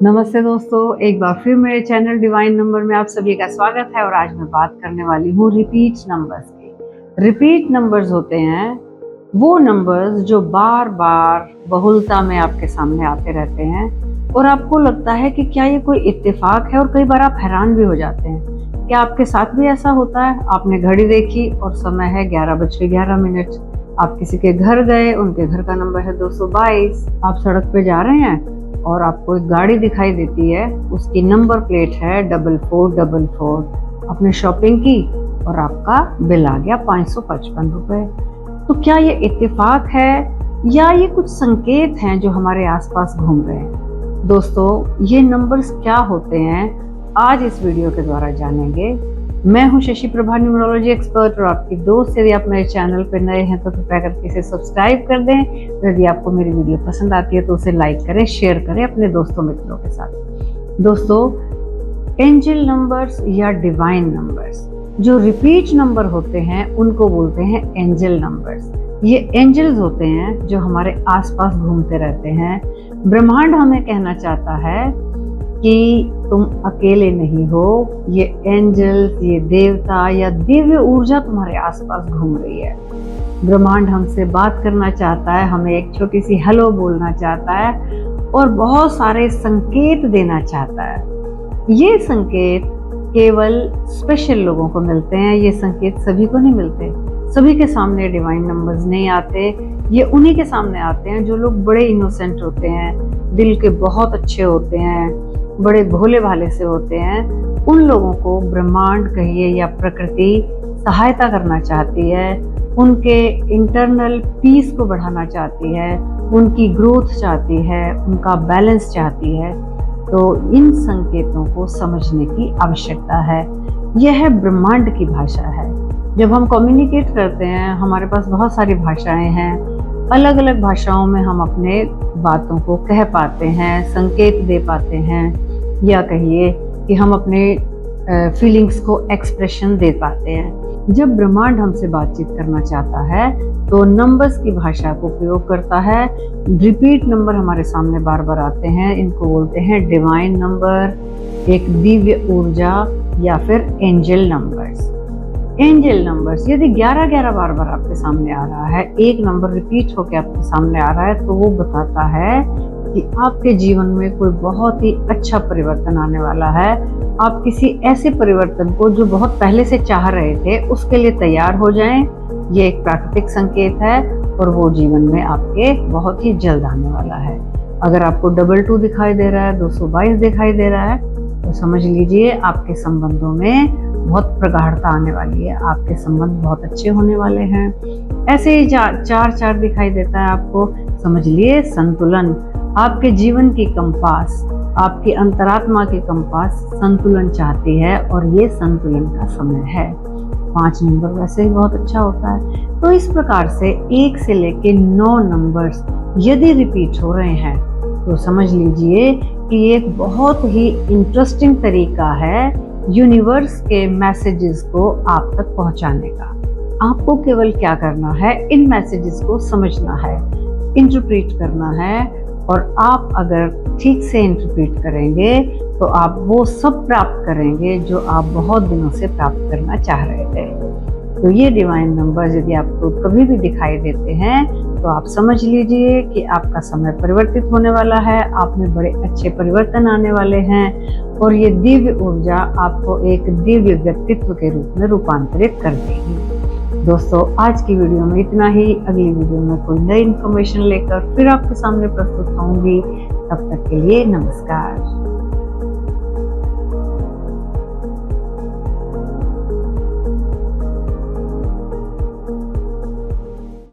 नमस्ते दोस्तों, एक बार फिर मेरे चैनल डिवाइन नंबर में आप सभी का स्वागत है। और आज मैं बात करने वाली हूँ रिपीट नंबर्स की। रिपीट नंबर्स होते हैं वो नंबर्स जो बार बार बहुलता में आपके सामने आते रहते हैं और आपको लगता है कि क्या ये कोई इत्तेफाक है, और कई बार आप हैरान भी हो जाते हैं। क्या आपके साथ भी ऐसा होता है? आपने घड़ी देखी और समय है 11:11। आप किसी के घर गए, उनके घर का नंबर है 222। आप सड़क पे जा रहे हैं और आपको एक गाड़ी दिखाई देती है, उसकी नंबर प्लेट है 4444। आपने शॉपिंग की और आपका बिल आ गया 555 रुपए। तो क्या ये इत्तेफाक है या ये कुछ संकेत हैं जो हमारे आसपास घूम रहे हैं? दोस्तों, ये नंबर्स क्या होते हैं आज इस वीडियो के द्वारा जानेंगे। मैं हूं शशि प्रभा, न्यूमरोलॉजी एक्सपर्ट और आपकी दोस्त। यदि आप मेरे चैनल पर नए हैं तो कृपया करके इसे सब्सक्राइब कर दें। यदि आपको मेरी वीडियो पसंद आती है तो उसे लाइक करें, शेयर करें अपने दोस्तों मित्रों के साथ। दोस्तों, एंजल नंबर्स या डिवाइन नंबर्स, जो रिपीट नंबर होते हैं उनको बोलते हैं एंजल नंबर्स। ये एंजल्स होते हैं जो हमारे आसपास घूमते रहते हैं। ब्रह्मांड हमें कहना चाहता है कि तुम अकेले नहीं हो। ये एंजल्स, ये देवता या दिव्य ऊर्जा तुम्हारे आसपास घूम रही है। ब्रह्मांड हमसे बात करना चाहता है, हमें एक छोटी सी हेलो बोलना चाहता है और बहुत सारे संकेत देना चाहता है। ये संकेत केवल स्पेशल लोगों को मिलते हैं, ये संकेत सभी को नहीं मिलते। सभी के सामने डिवाइन नंबर्स नहीं आते। ये उन्हीं के सामने आते हैं जो लोग बड़े इनोसेंट होते हैं, दिल के बहुत अच्छे होते हैं, बड़े भोले भाले से होते हैं। उन लोगों को ब्रह्मांड कहिए या प्रकृति सहायता करना चाहती है, उनके इंटरनल पीस को बढ़ाना चाहती है, उनकी ग्रोथ चाहती है, उनका बैलेंस चाहती है। तो इन संकेतों को समझने की आवश्यकता है। यह ब्रह्मांड की भाषा है। जब हम कम्युनिकेट करते हैं, हमारे पास बहुत सारी भाषाएं हैं। अलग अलग भाषाओं में हम अपने बातों को कह पाते हैं, संकेत दे पाते हैं, या कहिए कि हम अपने फीलिंग्स को एक्सप्रेशन दे पाते हैं। जब ब्रह्मांड हमसे बातचीत करना चाहता है तो नंबर्स की भाषा को प्रयोग करता है। रिपीट नंबर हमारे सामने बार बार आते हैं, इनको बोलते हैं डिवाइन नंबर, एक दिव्य ऊर्जा या फिर एंजल नंबर्स। एंजल नंबर्स यदि 11-11 बार बार आपके सामने आ रहा है, एक नंबर रिपीट होकर आपके सामने आ रहा है, तो वो बताता है कि आपके जीवन में कोई बहुत ही अच्छा परिवर्तन आने वाला है। आप किसी ऐसे परिवर्तन को जो बहुत पहले से चाह रहे थे उसके लिए तैयार हो जाएं। ये एक प्राकृतिक संकेत है और वो जीवन में आपके बहुत ही जल्द आने वाला है। अगर आपको 22 दिखाई दे रहा है, 222 दिखाई दे रहा है, तो समझ लीजिए आपके संबंधों में बहुत प्रगाढ़ता आने वाली है, आपके संबंध बहुत अच्छे होने वाले हैं। ऐसे ही 4-4 दिखाई देता है आपको, समझ लिए संतुलन। आपके जीवन की कंपास, आपकी अंतरात्मा की कंपास संतुलन चाहती है और ये संतुलन का समय है। 5 नंबर वैसे ही बहुत अच्छा होता है। तो इस प्रकार से 1 से लेके 9 नंबर्स यदि रिपीट हो रहे हैं तो समझ लीजिए कि ये एक बहुत ही इंटरेस्टिंग तरीका है यूनिवर्स के मैसेजेस को आप तक पहुंचाने का। आपको केवल क्या करना है, इन मैसेजेस को समझना है, इंटरप्रेट करना है। और आप अगर ठीक से इंटरप्रेट करेंगे तो आप वो सब प्राप्त करेंगे जो आप बहुत दिनों से प्राप्त करना चाह रहे थे। तो ये डिवाइन नंबर्स यदि आपको कभी भी दिखाई देते हैं तो आप समझ लीजिए कि आपका समय परिवर्तित होने वाला है, आप में बड़े अच्छे परिवर्तन आने वाले हैं और ये दिव्य ऊर्जा आपको एक दिव्य व्यक्तित्व के रूप में रूपांतरित कर देगी। दोस्तों, आज की वीडियो में इतना ही। अगली वीडियो में कोई नई इन्फॉर्मेशन लेकर फिर आपके सामने प्रस्तुत होंगी। तब तक के लिए नमस्कार।